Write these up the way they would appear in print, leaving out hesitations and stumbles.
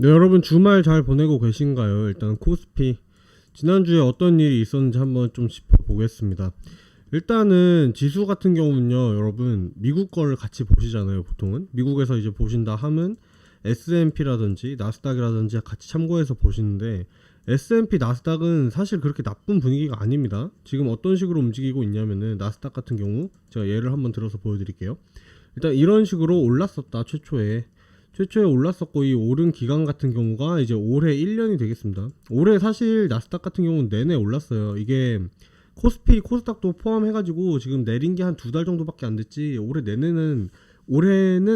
네, 여러분 주말 잘 보내고 계신가요? 일단 코스피 지난주에 어떤 일이 있었는지 한번 좀 짚어보겠습니다. 일단은 지수 같은 경우는요, 여러분 미국 거를 같이 보시잖아요. 보통은 미국에서 이제 보신다 함은 S&P라든지 나스닥이라든지 같이 참고해서 보시는데, S&P 나스닥은 사실 그렇게 나쁜 분위기가 아닙니다. 지금 어떤 식으로 움직이고 있냐면은, 나스닥 같은 경우 제가 예를 한번 들어서 보여드릴게요. 일단 이런 식으로 올랐었다. 최초에 올랐었고, 이 오른 기간 같은 경우가 이제 올해 1년이 되겠습니다. 올해 사실 나스닥 같은 경우는 내내 올랐어요. 이게 코스피, 코스닥도 포함해가지고 지금 내린 게 한 2달 정도밖에 안 됐지, 올해는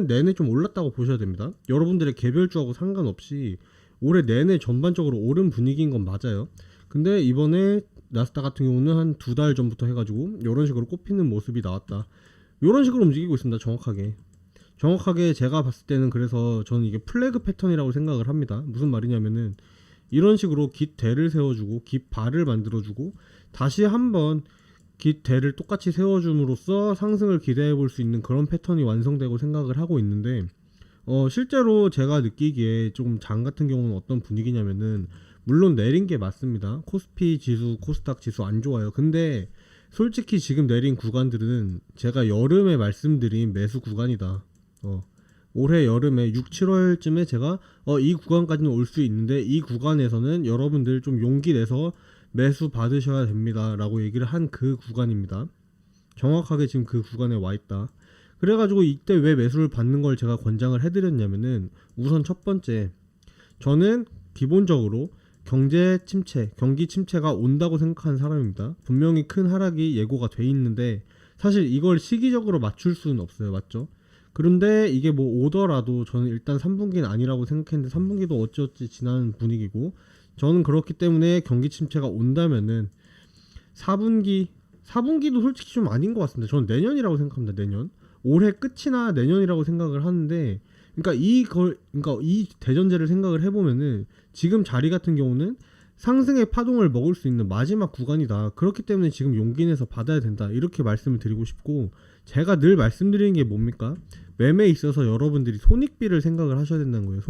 내내 좀 올랐다고 보셔야 됩니다. 여러분들의 개별주하고 상관없이 올해 내내 전반적으로 오른 분위기인 건 맞아요. 근데 이번에 나스닥 같은 경우는 한 2달 전부터 해가지고 이런 식으로 꼽히는 모습이 나왔다. 이런 식으로 움직이고 있습니다. 정확하게 제가 봤을 때는, 그래서 저는 이게 플래그 패턴이라고 생각을 합니다. 무슨 말이냐면은, 이런 식으로 깃대를 세워주고 깃발을 만들어주고 다시 한번 깃대를 똑같이 세워줌으로써 상승을 기대해 볼 수 있는 그런 패턴이 완성되고 생각을 하고 있는데, 실제로 제가 느끼기에 조금 장 같은 경우는 어떤 분위기냐면은, 물론 내린 게 맞습니다. 코스피 지수, 코스닥 지수 안 좋아요. 근데 솔직히 지금 내린 구간들은 제가 여름에 말씀드린 매수 구간이다. 올해 여름에 6, 7월쯤에 제가 이 구간까지는 올 수 있는데, 이 구간에서는 여러분들 좀 용기 내서 매수 받으셔야 됩니다 라고 얘기를 한 그 구간입니다. 정확하게 지금 그 구간에 와 있다. 그래가지고 이때 왜 매수를 받는 걸 제가 권장을 해드렸냐면은, 우선 첫 번째, 저는 기본적으로 경기 침체가 온다고 생각하는 사람입니다. 분명히 큰 하락이 예고가 돼 있는데 사실 이걸 시기적으로 맞출 수는 없어요. 맞죠? 그런데 이게 뭐 오더라도 저는 일단 3분기는 아니라고 생각했는데, 3분기도 어찌어찌 지나는 분위기고, 저는 그렇기 때문에 경기 침체가 온다면은 4분기도 솔직히 좀 아닌 것 같습니다. 저는 내년이라고 생각합니다. 내년, 올해 끝이나 내년이라고 생각을 하는데, 그러니까 이 대전제를 생각을 해보면은, 지금 자리 같은 경우는 상승의 파동을 먹을 수 있는 마지막 구간이다. 그렇기 때문에 지금 용기 내서 받아야 된다, 이렇게 말씀을 드리고 싶고, 제가 늘 말씀드리는 게 뭡니까? 매매에 있어서 여러분들이 손익비를 생각을 하셔야 된다는 거예요.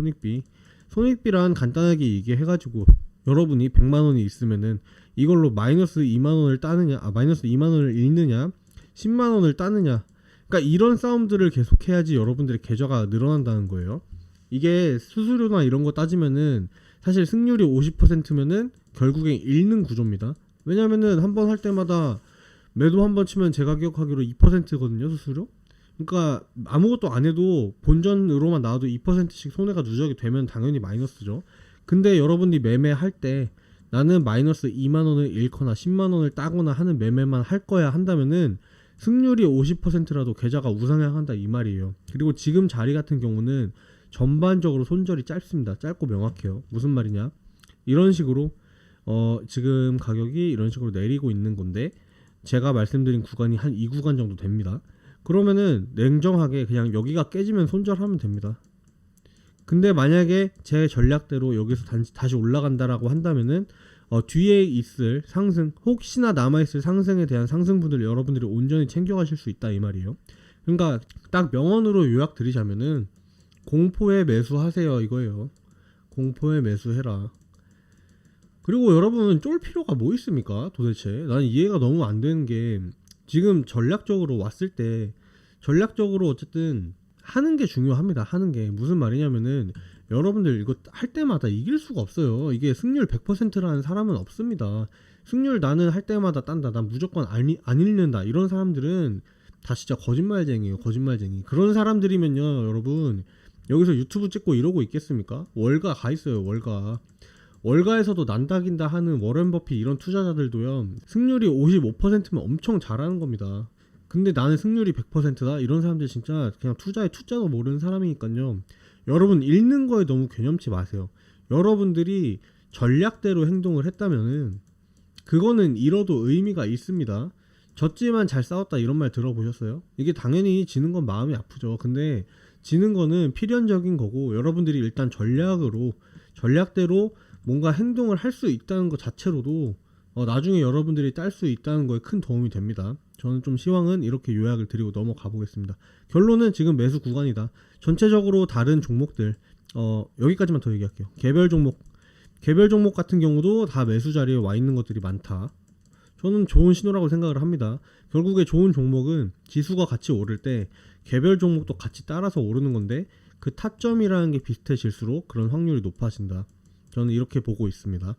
손익비란 간단하게 얘기해가지고, 여러분이 100만원이 있으면은 이걸로 마이너스 2만원을 따느냐, 마이너스 2만원을 잃느냐, 10만원을 따느냐, 그러니까 이런 싸움들을 계속해야지 여러분들의 계좌가 늘어난다는 거예요. 이게 수수료나 이런 거 따지면은 사실 승률이 50%면은 결국엔 잃는 구조입니다. 왜냐면은 한 번 할 때마다 매도 한 번 치면 제가 기억하기로 2%거든요, 수수료. 그러니까 아무것도 안 해도 본전으로만 나와도 2%씩 손해가 누적이 되면 당연히 마이너스죠. 근데 여러분이 매매할 때 나는 마이너스 2만원을 잃거나 10만원을 따거나 하는 매매만 할 거야 한다면은 승률이 50%라도 계좌가 우상향한다, 이 말이에요. 그리고 지금 자리 같은 경우는 전반적으로 손절이 짧습니다. 짧고 명확해요. 무슨 말이냐, 이런 식으로 지금 가격이 이런 식으로 내리고 있는 건데, 제가 말씀드린 구간이 한 이 구간 정도 됩니다. 그러면은 냉정하게 그냥 여기가 깨지면 손절하면 됩니다. 근데 만약에 제 전략대로 여기서 다시 올라간다라고 한다면은, 뒤에 있을 상승, 혹시나 남아있을 상승에 대한 상승분들 여러분들이 온전히 챙겨가실 수 있다, 이 말이에요. 그러니까 딱 명언으로 요약 드리자면은, 공포에 매수하세요, 이거예요. 공포에 매수해라. 그리고 여러분, 쫄 필요가 뭐 있습니까 도대체? 나는 이해가 너무 안 되는 게, 지금 전략적으로 왔을 때 전략적으로 어쨌든 하는 게 중요합니다. 하는 게 무슨 말이냐면은, 여러분들 이거 할 때마다 이길 수가 없어요. 이게 승률 100%라는 사람은 없습니다. 승률 나는 할 때마다 딴다, 난 무조건 안 잃는다, 이런 사람들은 다 진짜 거짓말쟁이에요. 거짓말쟁이. 그런 사람들이면요, 여러분 여기서 유튜브 찍고 이러고 있겠습니까? 월가 가 있어요. 월가에서도 난다긴다 하는 워렌 버핏 이런 투자자들도요, 승률이 55%면 엄청 잘하는 겁니다. 근데 나는 승률이 100%다, 이런 사람들 진짜 그냥 투자에 투자도 모르는 사람이니까요. 여러분, 읽는 거에 너무 개념치 마세요. 여러분들이 전략대로 행동을 했다면은 그거는 잃어도 의미가 있습니다. 졌지만 잘 싸웠다, 이런 말 들어보셨어요? 이게 당연히 지는 건 마음이 아프죠. 근데 지는 거는 필연적인 거고, 여러분들이 일단 전략대로 뭔가 행동을 할 수 있다는 것 자체로도 나중에 여러분들이 딸 수 있다는 거에 큰 도움이 됩니다. 저는 좀 시황은 이렇게 요약을 드리고 넘어가 보겠습니다. 결론은 지금 매수 구간이다. 전체적으로 다른 종목들, 여기까지만 더 얘기할게요. 개별 종목 같은 경우도 다 매수 자리에 와 있는 것들이 많다. 저는 좋은 신호라고 생각을 합니다. 결국에 좋은 종목은 지수가 같이 오를 때 개별 종목도 같이 따라서 오르는 건데 그 타점이라는 게 비슷해질수록 그런 확률이 높아진다. 저는 이렇게 보고 있습니다.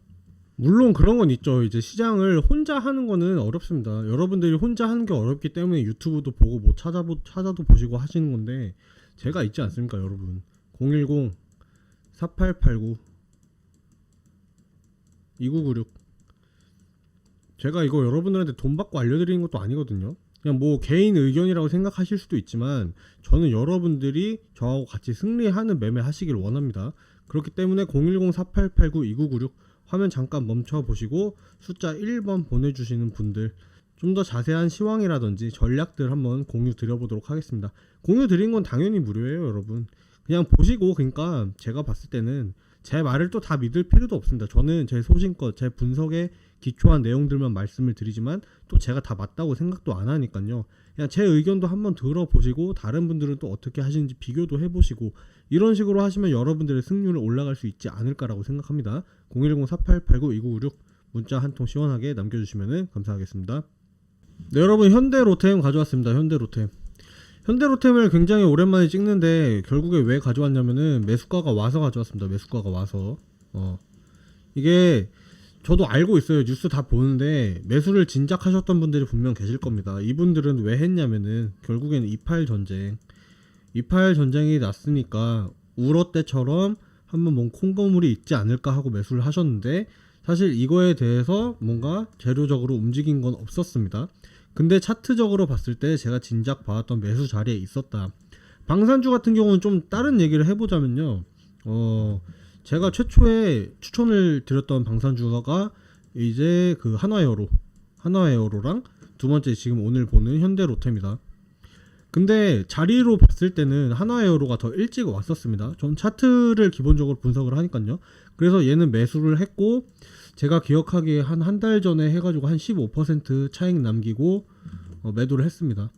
물론 그런 건 있죠. 이제 시장을 혼자 하는 거는 어렵습니다. 여러분들이 혼자 하는 게 어렵기 때문에 유튜브도 보고 뭐 찾아도 보시고 하시는 건데 제가 있지 않습니까, 여러분? 010-4889-2996 제가 이거 여러분들한테 돈 받고 알려드리는 것도 아니거든요. 그냥 뭐 개인 의견이라고 생각하실 수도 있지만 저는 여러분들이 저하고 같이 승리하는 매매 하시길 원합니다. 그렇기 때문에 010-4889-2996 화면 잠깐 멈춰 보시고 숫자 1번 보내주시는 분들 좀 더 자세한 시황이라든지 전략들 한번 공유 드려보도록 하겠습니다. 공유 드린 건 당연히 무료예요, 여러분. 그냥 보시고, 그러니까 제가 봤을 때는 제 말을 또 다 믿을 필요도 없습니다. 저는 제 소신껏 제 분석에 기초한 내용들만 말씀을 드리지만 또 제가 다 맞다고 생각도 안 하니까요. 그냥 제 의견도 한번 들어보시고 다른 분들은 또 어떻게 하시는지 비교도 해보시고 이런 식으로 하시면 여러분들의 승률을 올라갈 수 있지 않을까라고 생각합니다. 010-4889-2996 문자 한 통 시원하게 남겨주시면 감사하겠습니다. 네, 여러분, 현대로템 가져왔습니다. 현대로템을 굉장히 오랜만에 찍는데 결국에 왜 가져왔냐면은 매수가가 와서 가져왔습니다. 매수가가 와서 이게 저도 알고 있어요. 뉴스 다 보는데 매수를 진작하셨던 분들이 분명 계실 겁니다. 이분들은 왜 했냐면은 결국에는 이팔 전쟁이 났으니까 우러 때처럼 한번 뭔 콩고물이 있지 않을까 하고 매수를 하셨는데 사실 이거에 대해서 뭔가 재료적으로 움직인 건 없었습니다. 근데 차트적으로 봤을 때 제가 진작 봐왔던 매수 자리에 있었다. 방산주 같은 경우는 좀 다른 얘기를 해보자면요. 제가 최초에 추천을 드렸던 방산주가 이제 그 하나에어로랑 두 번째 지금 오늘 보는 현대로템이다. 근데 자리로 봤을 때는 하나에어로가 더 일찍 왔었습니다. 전 차트를 기본적으로 분석을 하니까요. 그래서 얘는 매수를 했고 제가 기억하기에 한 달 전에 해가지고 한 15% 차익 남기고 매도를 했습니다.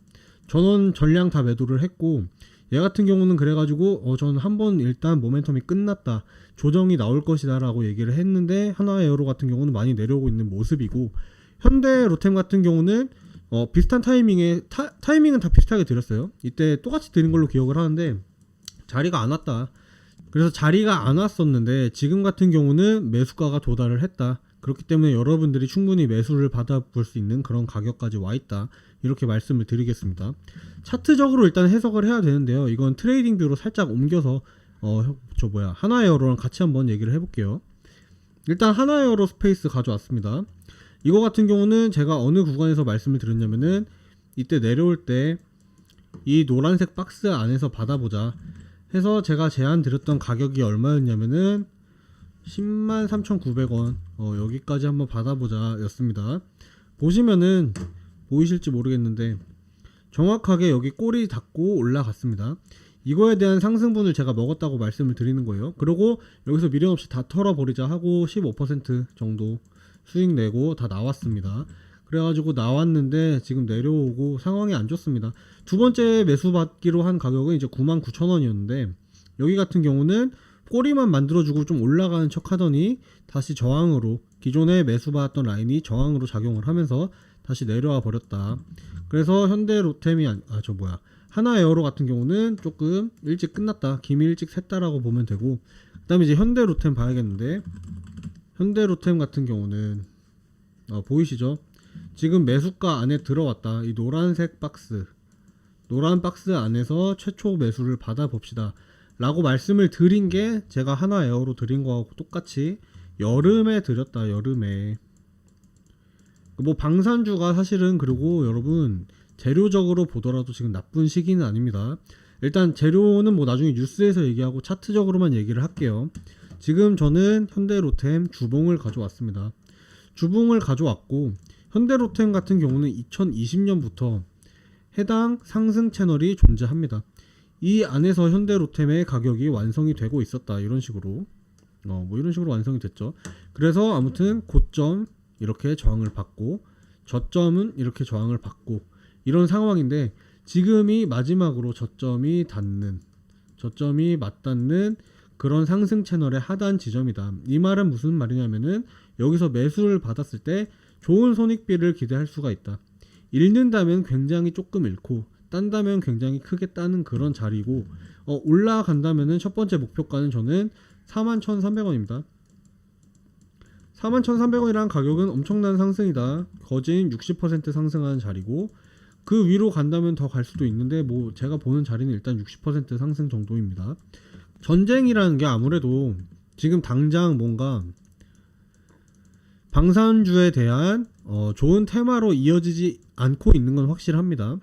저는 전량 다 매도를 했고 얘 같은 경우는 그래가지고 저는 한번 일단 모멘텀이 끝났다, 조정이 나올 것이다 라고 얘기를 했는데 하나에어로 같은 경우는 많이 내려오고 있는 모습이고 현대로템 같은 경우는 비슷한 타이밍은 다 비슷하게 드렸어요. 이때 똑같이 드린 걸로 기억을 하는데 자리가 안 왔다. 그래서 자리가 안 왔었는데 지금 같은 경우는 매수가가 도달을 했다. 그렇기 때문에 여러분들이 충분히 매수를 받아볼 수 있는 그런 가격까지 와 있다. 이렇게 말씀을 드리겠습니다. 차트적으로 일단 해석을 해야 되는데요. 이건 트레이딩 뷰로 살짝 옮겨서 하나에어로랑 같이 한번 얘기를 해볼게요. 일단 하나에어로 스페이스 가져왔습니다. 이거 같은 경우는 제가 어느 구간에서 말씀을 드렸냐면은 이때 내려올 때 이 노란색 박스 안에서 받아보자 해서 제가 제안 드렸던 가격이 얼마였냐면은 103,900원 여기까지 한번 받아보자 였습니다. 보시면은 보이실지 모르겠는데 정확하게 여기 꼬리 닫고 올라갔습니다. 이거에 대한 상승분을 제가 먹었다고 말씀을 드리는 거예요. 그리고 여기서 미련 없이 다 털어버리자 하고 15% 정도 수익 내고 다 나왔습니다. 그래가지고 나왔는데 지금 내려오고 상황이 안 좋습니다. 두 번째 매수 받기로 한 가격은 이제 99,000원이었는데 여기 같은 경우는 꼬리만 만들어주고 좀 올라가는 척 하더니 다시 저항으로, 기존에 매수 받았던 라인이 저항으로 작용을 하면서 다시 내려와 버렸다. 그래서 현대로템이 하나에어로 같은 경우는 조금 일찍 끝났다, 김이 일찍 샜다라고 보면 되고, 그 다음에 이제 현대로템 봐야겠는데 현대로템 같은 경우는 보이시죠? 지금 매수가 안에 들어왔다. 이 노란 박스 안에서 최초 매수를 받아봅시다 라고 말씀을 드린 게 제가 하나에어로 드린 거하고 똑같이 여름에 드렸다. 여름에 뭐 방산주가 사실은, 그리고 여러분 재료적으로 보더라도 지금 나쁜 시기는 아닙니다. 일단 재료는 뭐 나중에 뉴스에서 얘기하고 차트적으로만 얘기를 할게요. 지금 저는 현대로템 주봉을 가져왔습니다. 주봉을 가져왔고 현대로템 같은 경우는 2020년부터 해당 상승 채널이 존재합니다. 이 안에서 현대로템의 가격이 완성이 되고 있었다. 이런 식으로 이런 식으로 완성이 됐죠. 그래서 아무튼 고점 이렇게 저항을 받고 저점은 이렇게 저항을 받고 이런 상황인데 지금이 마지막으로 저점이 맞닿는 그런 상승 채널의 하단 지점이다. 이 말은 무슨 말이냐면은 여기서 매수를 받았을 때 좋은 손익비를 기대할 수가 있다. 잃는다면 굉장히 조금 잃고 딴다면 굉장히 크게 따는 그런 자리고, 올라간다면은 첫 번째 목표가는 저는 41,300원입니다. 41,300원이란 가격은 엄청난 상승이다. 거진 60% 상승한 자리고, 그 위로 간다면 더 갈 수도 있는데 뭐 제가 보는 자리는 일단 60% 상승 정도입니다. 전쟁이라는 게 아무래도 지금 당장 뭔가 방산주에 대한 좋은 테마로 이어지지 않고 있는 건 확실합니다.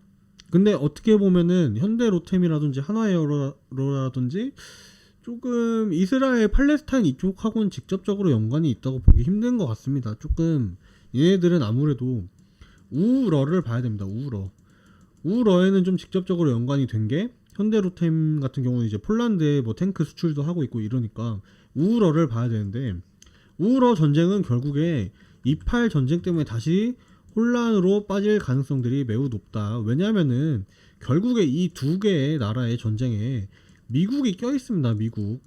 근데 어떻게 보면은 현대로템이라든지 한화에어로라든지 조금 이스라엘 팔레스타인 이쪽하고는 직접적으로 연관이 있다고 보기 힘든 것 같습니다. 조금 얘네들은 아무래도 우러를 봐야 됩니다. 우러에는 좀 직접적으로 연관이 된 게 현대로템 같은 경우는 이제 폴란드에 뭐 탱크 수출도 하고 있고 이러니까 우러를 봐야 되는데, 우러 전쟁은 결국에 28 전쟁 때문에 다시 혼란으로 빠질 가능성들이 매우 높다. 왜냐면은 결국에 이 두 개의 나라의 전쟁에 미국이 껴 있습니다. 미국.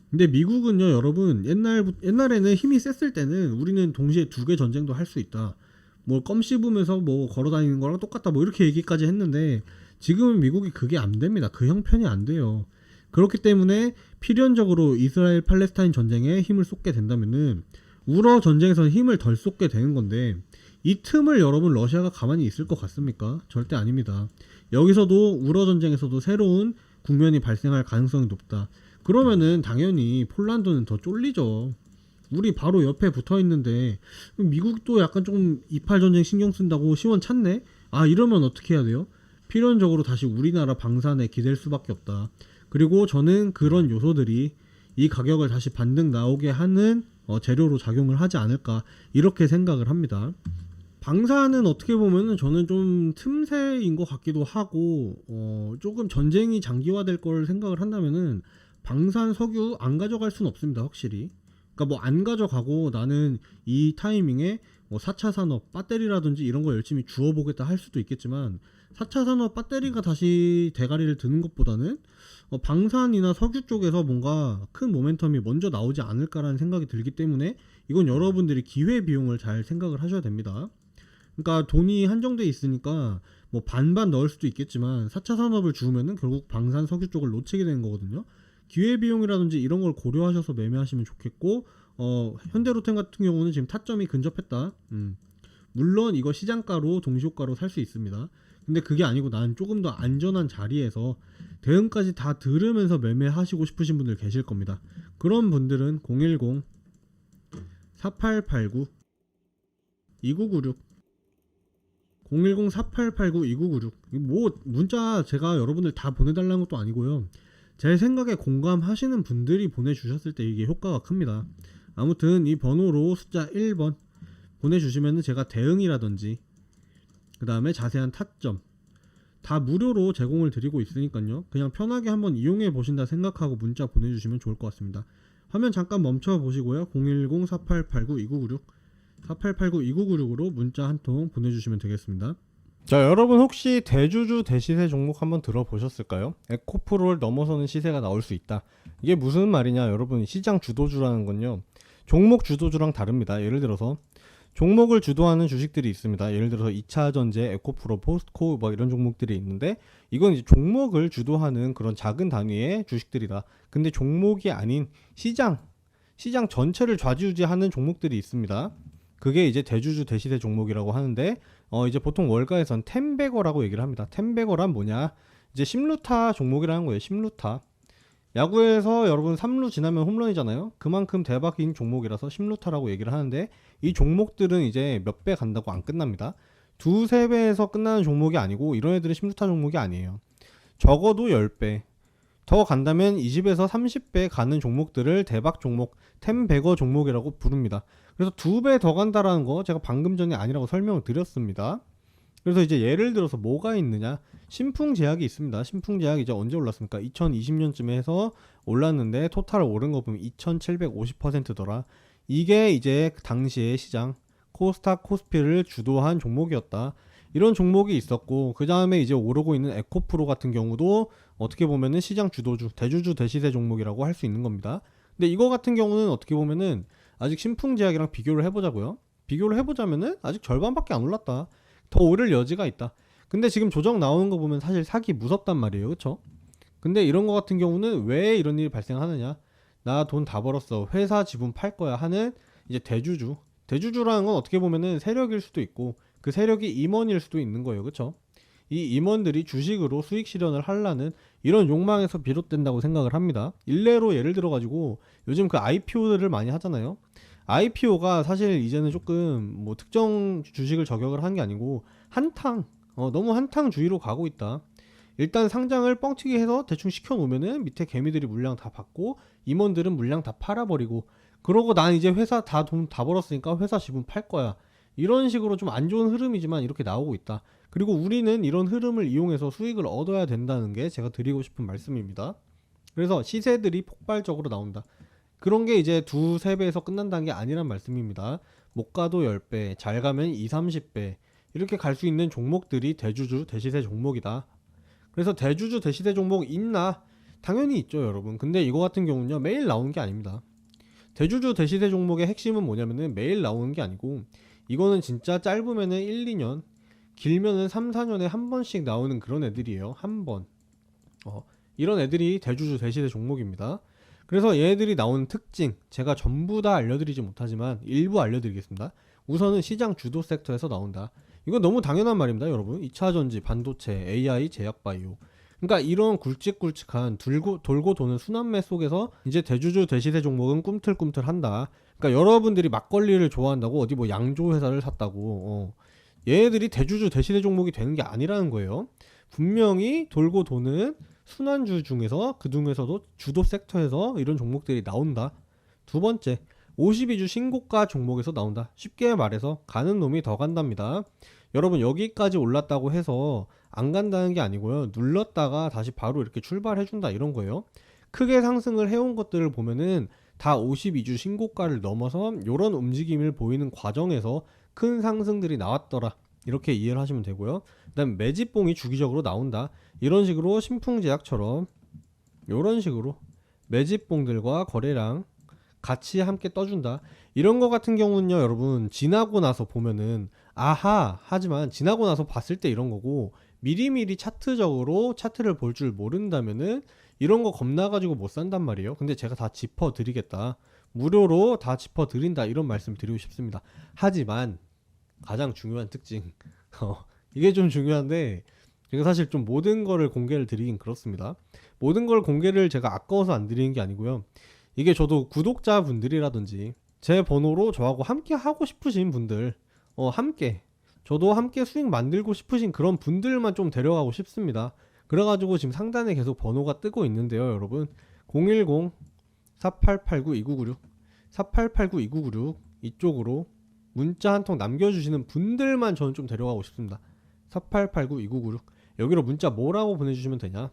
근데 미국은요, 여러분, 옛날에는 힘이 셌을 때는 우리는 동시에 두 개 전쟁도 할 수 있다. 뭐 껌 씹으면서 뭐 걸어다니는 거랑 똑같다. 뭐 이렇게 얘기까지 했는데 지금은 미국이 그게 안 됩니다. 그 형편이 안 돼요. 그렇기 때문에 필연적으로 이스라엘 팔레스타인 전쟁에 힘을 쏟게 된다면은 우러 전쟁에서는 힘을 덜 쏟게 되는 건데, 이 틈을 여러분 러시아가 가만히 있을 것 같습니까? 절대 아닙니다. 여기서도 우러 전쟁에서도 새로운 국면이 발생할 가능성이 높다. 그러면은 당연히 폴란드는 더 쫄리죠. 우리 바로 옆에 붙어 있는데 미국도 약간 조금 28 전쟁 신경 쓴다고 시원찮네? 아, 이러면 어떻게 해야 돼요? 필연적으로 다시 우리나라 방산에 기댈 수밖에 없다. 그리고 저는 그런 요소들이 이 가격을 다시 반등 나오게 하는 재료로 작용을 하지 않을까, 이렇게 생각을 합니다. 방산은 어떻게 보면은 저는 좀 틈새인 것 같기도 하고, 조금 전쟁이 장기화될 걸 생각을 한다면은 방산 석유 안 가져갈 수는 없습니다. 확실히. 그러니까 뭐 안 가져가고 나는 이 타이밍에 뭐 4차 산업 배터리라든지 이런 거 열심히 주워보겠다 할 수도 있겠지만, 4차 산업 배터리가 다시 대가리를 드는 것보다는 방산이나 석유 쪽에서 뭔가 큰 모멘텀이 먼저 나오지 않을까라는 생각이 들기 때문에 이건 여러분들이 기회 비용을 잘 생각을 하셔야 됩니다. 그러니까 돈이 한정돼 있으니까 뭐 반반 넣을 수도 있겠지만 4차 산업을 주우면은 결국 방산 석유 쪽을 놓치게 되는 거거든요. 기회 비용이라든지 이런 걸 고려하셔서 매매하시면 좋겠고, 현대로템 같은 경우는 지금 타점이 근접했다. 물론 이거 시장가로 동시효과로 살 수 있습니다. 근데 그게 아니고 나는 조금 더 안전한 자리에서 대응까지 다 들으면서 매매하시고 싶으신 분들 계실 겁니다. 그런 분들은 010-4889-2996 010-4889-2996 뭐 문자 제가 여러분들 다 보내달라는 것도 아니고요. 제 생각에 공감하시는 분들이 보내주셨을 때 이게 효과가 큽니다. 아무튼 이 번호로 숫자 1번 보내주시면 제가 대응이라든지 그 다음에 자세한 타점 다 무료로 제공을 드리고 있으니까요. 그냥 편하게 한번 이용해 보신다 생각하고 문자 보내주시면 좋을 것 같습니다. 화면 잠깐 멈춰 보시고요. 010-4889-2996 4889-2996으로 문자 한 통 보내주시면 되겠습니다. 자, 여러분 혹시 대주주 대시세 종목 한번 들어보셨을까요? 에코프로를 넘어서는 시세가 나올 수 있다. 이게 무슨 말이냐, 여러분. 시장 주도주라는 건요, 종목 주도주랑 다릅니다. 예를 들어서 종목을 주도하는 주식들이 있습니다. 예를 들어서 2차전지, 에코프로, 포스코 뭐 이런 종목들이 있는데, 이건 이제 종목을 주도하는 그런 작은 단위의 주식들이다. 근데 종목이 아닌 시장 전체를 좌지우지하는 종목들이 있습니다. 그게 이제 대주주 대시세 종목이라고 하는데, 이제 보통 월가에선 템베거라고 얘기를 합니다. 템베거란 뭐냐? 이제 심루타 종목이라는 거예요. 심루타. 야구에서 여러분 3루 지나면 홈런이잖아요. 그만큼 대박인 종목이라서 심루타라고 얘기를 하는데, 이 종목들은 이제 몇 배 간다고 안 끝납니다. 두세 배에서 끝나는 종목이 아니고, 이런 애들은 심루타 종목이 아니에요. 적어도 10배 더 간다면 20에서 30배 가는 종목들을 대박 종목, 템베거 종목이라고 부릅니다. 그래서 2배 더 간다라는 거 제가 방금 전에 아니라고 설명을 드렸습니다. 그래서 이제 예를 들어서 뭐가 있느냐, 신풍제약이 있습니다. 신풍제약이 이제 언제 올랐습니까? 2020년쯤에 해서 올랐는데 토탈 오른 거 보면 2750%더라. 이게 이제 당시의 시장 코스닥 코스피를 주도한 종목이었다. 이런 종목이 있었고, 그 다음에 이제 오르고 있는 에코프로 같은 경우도 어떻게 보면은 시장 주도주, 대주주 대시세 종목이라고 할 수 있는 겁니다. 근데 이거 같은 경우는 어떻게 보면은 아직 신풍제약이랑 비교를 해보자고요. 비교를 해보자면은 아직 절반밖에 안 올랐다. 더 오를 여지가 있다. 근데 지금 조정 나오는 거 보면 사실 사기 무섭단 말이에요. 그쵸? 근데 이런 거 같은 경우는 왜 이런 일이 발생하느냐? 나 돈 다 벌었어. 회사 지분 팔 거야 하는 이제 대주주. 대주주라는 건 어떻게 보면은 세력일 수도 있고 그 세력이 임원일 수도 있는 거예요. 그쵸? 이 임원들이 주식으로 수익 실현을 하려는 이런 욕망에서 비롯된다고 생각을 합니다. 일례로 예를 들어 가지고 요즘 그 IPO를 많이 하잖아요. IPO가 사실 이제는 조금 뭐 특정 주식을 저격을 한 게 아니고 한탕 너무 한탕주의로 가고 있다. 일단 상장을 뻥튀기 해서 대충 시켜 놓으면은 밑에 개미들이 물량 다 받고 임원들은 물량 다 팔아버리고 그러고 난 이제 회사 다 돈 다 벌었으니까 회사 지분 팔 거야. 이런 식으로 좀 안 좋은 흐름이지만 이렇게 나오고 있다. 그리고 우리는 이런 흐름을 이용해서 수익을 얻어야 된다는 게 제가 드리고 싶은 말씀입니다. 그래서 시세들이 폭발적으로 나온다. 그런 게 이제 2~3배에서 끝난다는 게 아니란 말씀입니다. 못 가도 10배, 잘 가면 20~30배 이렇게 갈 수 있는 종목들이 대주주, 대시세 종목이다. 그래서 대주주, 대시세 종목 있나? 당연히 있죠, 여러분. 근데 이거 같은 경우는요, 매일 나오는 게 아닙니다. 대주주, 대시세 종목의 핵심은 뭐냐면은 매일 나오는 게 아니고 이거는 진짜 짧으면은 1~2년, 길면은 3~4년에 한 번씩 나오는 그런 애들이에요. 한 번. 이런 애들이 대주주, 대시세 종목입니다. 그래서 얘네들이 나오는 특징 제가 전부 다 알려드리지 못하지만 일부 알려드리겠습니다. 우선은 시장 주도 섹터에서 나온다. 이건 너무 당연한 말입니다, 여러분. 2차전지, 반도체, AI, 제약바이오. 그러니까 이런 굵직굵직한 돌고 도는 순환매 속에서 이제 대주주 대시세 종목은 꿈틀꿈틀한다. 그러니까 여러분들이 막걸리를 좋아한다고 어디 뭐 양조 회사를 샀다고 얘네들이 대주주 대시세 종목이 되는 게 아니라는 거예요. 분명히 돌고 도는 순환주 중에서 그 중에서도 주도 섹터에서 이런 종목들이 나온다. 두 번째, 52주 신고가 종목에서 나온다. 쉽게 말해서 가는 놈이 더 간답니다. 여러분 여기까지 올랐다고 해서 안 간다는 게 아니고요. 눌렀다가 다시 바로 이렇게 출발해준다 이런 거예요. 크게 상승을 해온 것들을 보면은 다 52주 신고가를 넘어서 이런 움직임을 보이는 과정에서 큰 상승들이 나왔더라. 이렇게 이해를 하시면 되고요. 그 다음 매집봉이 주기적으로 나온다. 이런 식으로 신풍제약처럼 이런 식으로 매집봉들과 거래량 같이 함께 떠준다. 이런 거 같은 경우는요, 여러분 지나고 나서 보면은 아하 하지만 지나고 나서 봤을 때 이런 거고 미리미리 차트적으로 차트를 볼 줄 모른다면은 이런 거 겁나가지고 못 산단 말이에요. 근데 제가 다 짚어드리겠다. 무료로 다 짚어드린다. 이런 말씀 드리고 싶습니다. 하지만 가장 중요한 특징 이게 좀 중요한데 제가 사실 좀 모든 거를 공개를 드리긴 그렇습니다. 모든 걸 공개를 제가 아까워서 안 드리는 게 아니고요. 이게 저도 구독자분들이라든지 제 번호로 저하고 함께 하고 싶으신 분들 저도 함께 수익 만들고 싶으신 그런 분들만 좀 데려가고 싶습니다. 그래가지고 지금 상단에 계속 번호가 뜨고 있는데요, 여러분 010-4889-2996 4889-2996 이쪽으로 문자 한 통 남겨주시는 분들만 저는 좀 데려가고 싶습니다. 4889-2996 여기로 문자 뭐라고 보내주시면 되냐?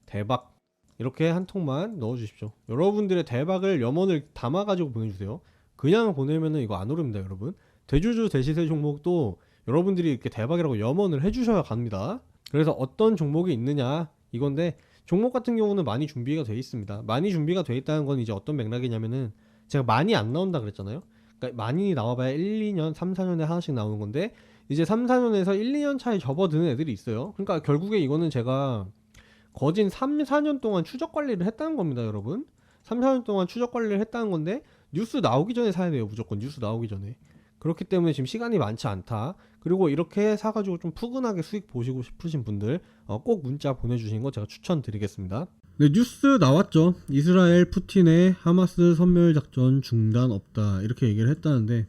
대박 이렇게 한 통만 넣어주십시오. 여러분들의 대박을 염원을 담아가지고 보내주세요. 그냥 보내면은 이거 안 오릅니다, 여러분. 대주주 대시세 종목도 여러분들이 이렇게 대박이라고 염원을 해주셔야 갑니다. 그래서 어떤 종목이 있느냐 이건데 종목 같은 경우는 많이 준비가 돼 있습니다. 많이 준비가 돼 있다는 건 이제 어떤 맥락이냐면은 제가 많이 안 나온다 그랬잖아요. 그러니까 많이 나와봐야 1~2년, 3~4년에 하나씩 나오는 건데 이제 3~4년에서 1~2년 차에 접어드는 애들이 있어요. 그러니까 결국에 이거는 제가 거진 3~4년 동안 추적 관리를 했다는 겁니다, 여러분. 3~4년 동안 추적 관리를 했다는 건데 뉴스 나오기 전에 사야 돼요. 무조건 뉴스 나오기 전에. 그렇기 때문에 지금 시간이 많지 않다. 그리고 이렇게 사가지고 좀 푸근하게 수익 보시고 싶으신 분들 꼭 문자 보내주시는 거 제가 추천드리겠습니다. 네, 뉴스 나왔죠. 이스라엘 푸틴의 하마스 섬멸작전 중단 없다 이렇게 얘기를 했다는데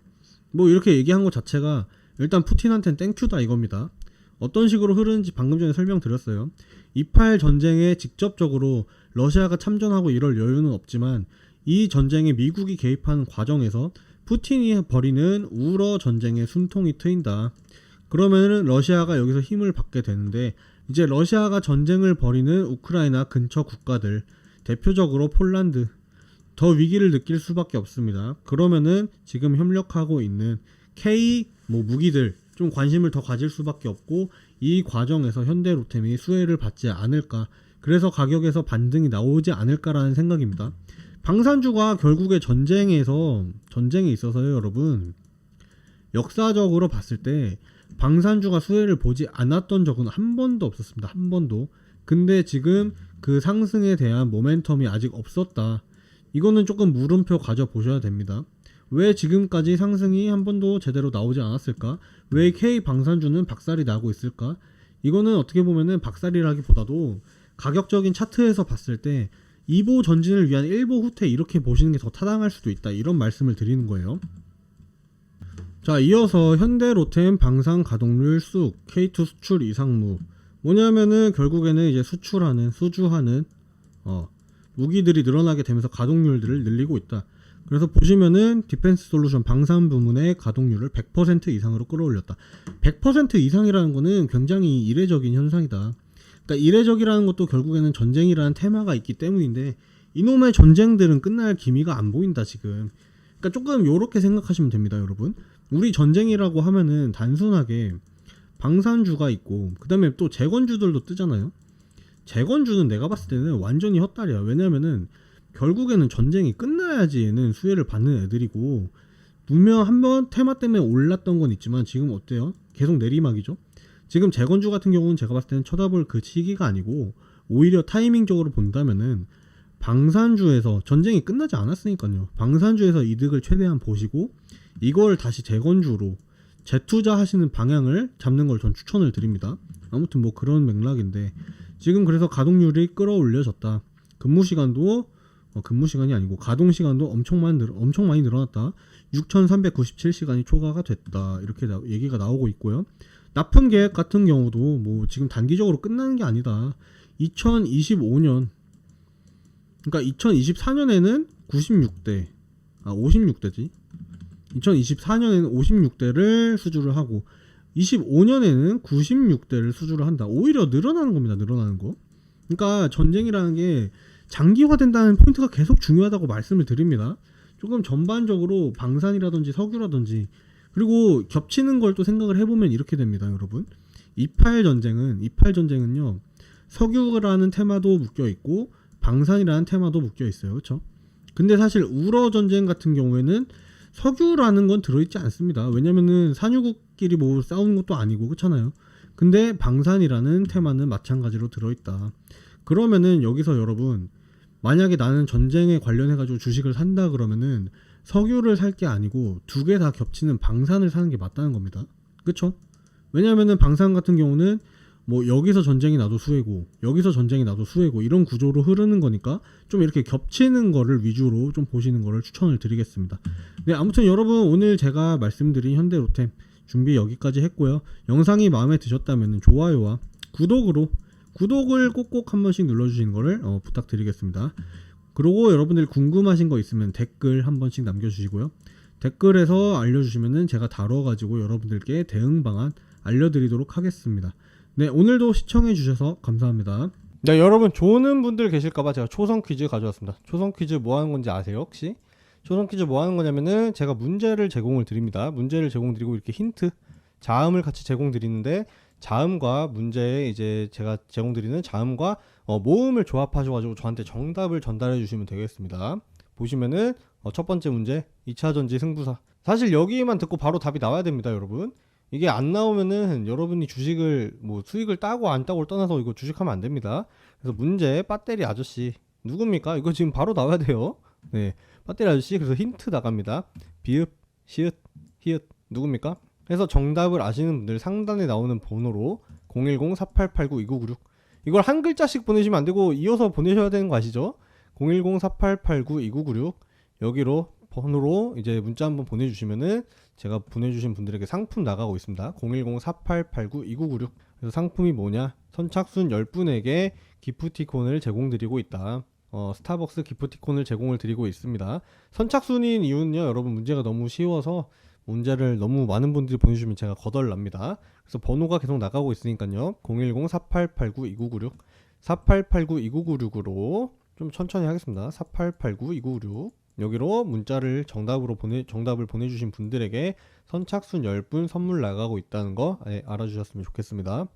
뭐 이렇게 얘기한 것 자체가 일단 푸틴한테는 땡큐다 이겁니다. 어떤 식으로 흐르는지 방금 전에 설명드렸어요. 이팔 전쟁에 직접적으로 러시아가 참전하고 이럴 여유는 없지만 이 전쟁에 미국이 개입하는 과정에서 푸틴이 벌이는 우러 전쟁의 숨통이 트인다. 그러면은 러시아가 여기서 힘을 받게 되는데 이제 러시아가 전쟁을 벌이는 우크라이나 근처 국가들 대표적으로 폴란드 더 위기를 느낄 수밖에 없습니다. 그러면은 지금 협력하고 있는 K 무기들 좀 관심을 더 가질 수밖에 없고 이 과정에서 현대로템이 수혜를 받지 않을까. 그래서 가격에서 반등이 나오지 않을까라는 생각입니다. 방산주가 결국에 전쟁에 있어서요, 여러분. 역사적으로 봤을 때 방산주가 수혜를 보지 않았던 적은 한 번도 없었습니다. 한 번도. 근데 지금 그 상승에 대한 모멘텀이 아직 없었다. 이거는 조금 물음표 가져보셔야 됩니다. 왜 지금까지 상승이 한 번도 제대로 나오지 않았을까? 왜 K 방산주는 박살이 나고 있을까? 이거는 어떻게 보면은 박살이라기보다도 가격적인 차트에서 봤을 때 2보 전진을 위한 1보 후퇴 이렇게 보시는 게 더 타당할 수도 있다. 이런 말씀을 드리는 거예요. 자, 이어서 현대로템 방산 가동률 쑥 K2 수출 이상무. 뭐냐면은 결국에는 이제 수주하는 무기들이 늘어나게 되면서 가동률들을 늘리고 있다. 그래서 보시면은 디펜스 솔루션 방산 부문의 가동률을 100% 이상으로 끌어올렸다. 100% 이상이라는 거는 굉장히 이례적인 현상이다. 그러니까 이례적이라는 것도 결국에는 전쟁이라는 테마가 있기 때문인데 이놈의 전쟁들은 끝날 기미가 안 보인다 지금. 그러니까 조금 요렇게 생각하시면 됩니다, 여러분. 우리 전쟁이라고 하면은 단순하게 방산주가 있고 그 다음에 또 재건주들도 뜨잖아요. 재건주는 내가 봤을 때는 완전히 헛다리야. 왜냐면은 결국에는 전쟁이 끝나야지 얘는 수혜를 받는 애들이고, 분명 한번 테마 때문에 올랐던 건 있지만 지금 어때요? 계속 내리막이죠. 지금 재건주 같은 경우는 제가 봤을 때는 쳐다볼 그 시기가 아니고 오히려 타이밍적으로 본다면은 방산주에서 전쟁이 끝나지 않았으니까요. 방산주에서 이득을 최대한 보시고 이걸 다시 재건주로 재투자하시는 방향을 잡는 걸 전 추천을 드립니다. 아무튼 뭐 그런 맥락인데 지금 그래서 가동률이 끌어올려졌다. 근무시간이 아니고 가동시간도 엄청 많이 늘어났다. 6,397시간이 초과가 됐다. 이렇게 얘기가 나오고 있고요. 납품 계획 같은 경우도 뭐 지금 단기적으로 끝나는 게 아니다. 2025년 그러니까 2024년에는 56대지. 2024년에는 56대를 수주를 하고 25년에는 96대를 수주를 한다. 오히려 늘어나는 겁니다. 늘어나는 거. 그러니까 전쟁이라는 게 장기화된다는 포인트가 계속 중요하다고 말씀을 드립니다. 조금 전반적으로 방산이라든지 석유라든지 그리고 겹치는 걸 또 생각을 해보면 이렇게 됩니다, 여러분. 28 전쟁은요 석유라는 테마도 묶여 있고 방산이라는 테마도 묶여 있어요, 그렇죠? 근데 사실 우러 전쟁 같은 경우에는 석유라는 건 들어있지 않습니다. 왜냐면은 산유국끼리 뭐 싸우는 것도 아니고 그렇잖아요. 근데 방산이라는 테마는 마찬가지로 들어있다. 그러면은 여기서 여러분 만약에 나는 전쟁에 관련해가지고 주식을 산다 그러면은 석유를 살 게 아니고 두 개 다 겹치는 방산을 사는 게 맞다는 겁니다. 그쵸? 왜냐면은 방산 같은 경우는 뭐 여기서 전쟁이 나도 수혜고 여기서 전쟁이 나도 수혜고 이런 구조로 흐르는 거니까 좀 이렇게 겹치는 거를 위주로 좀 보시는 거를 추천을 드리겠습니다. 네, 아무튼 여러분 오늘 제가 말씀드린 현대로템 준비 여기까지 했고요. 영상이 마음에 드셨다면 좋아요와 구독을 꼭꼭 한 번씩 눌러주시는 거를 부탁드리겠습니다. 그리고 여러분들 궁금하신 거 있으면 댓글 한 번씩 남겨주시고요. 댓글에서 알려주시면은 제가 다뤄가지고 여러분들께 대응 방안 알려드리도록 하겠습니다. 네, 오늘도 시청해주셔서 감사합니다. 네, 여러분 조는 분들 계실까봐 제가 초성 퀴즈 가져왔습니다. 초성 퀴즈 뭐 하는 건지 아세요, 혹시? 초성 퀴즈 뭐 하는 거냐면은 제가 문제를 제공을 드립니다. 문제를 제공드리고 이렇게 힌트, 자음을 같이 제공드리는데 자음과 문제에 이제 제가 제공드리는 자음과 모음을 조합하셔가지고 저한테 정답을 전달해 주시면 되겠습니다. 보시면은 첫 번째 문제 2차 전지 승부사. 사실 여기만 듣고 바로 답이 나와야 됩니다, 여러분. 이게 안 나오면은 여러분이 주식을 뭐 수익을 따고 안 따고를 떠나서 이거 주식하면 안 됩니다. 그래서 문제 배터리 아저씨 누굽니까? 이거 지금 바로 나와야 돼요. 네, 배터리 아저씨. 그래서 힌트 나갑니다. 비읍, 시읒, 히읗 누굽니까? 그래서 정답을 아시는 분들 상단에 나오는 번호로 010-4889-2996 이걸 한 글자씩 보내시면 안 되고 이어서 보내셔야 되는 거 아시죠? 010-4889-2996 여기로 번호로 이제 문자 한번 보내주시면은 제가 보내주신 분들에게 상품 나가고 있습니다. 010-4889-2996 그래서 상품이 뭐냐? 선착순 10분에게 기프티콘을 제공드리고 있다. 스타벅스 기프티콘을 제공을 드리고 있습니다. 선착순인 이유는요, 여러분 문제가 너무 쉬워서 문제를 너무 많은 분들이 보내주시면 제가 거덜납니다. 그래서 번호가 계속 나가고 있으니까요. 010-4889-2996 4889-2996으로 좀 천천히 하겠습니다. 4889-2996 여기로 문자를 정답을 보내주신 분들에게 선착순 10분 선물 나가고 있다는 거 알아주셨으면 좋겠습니다.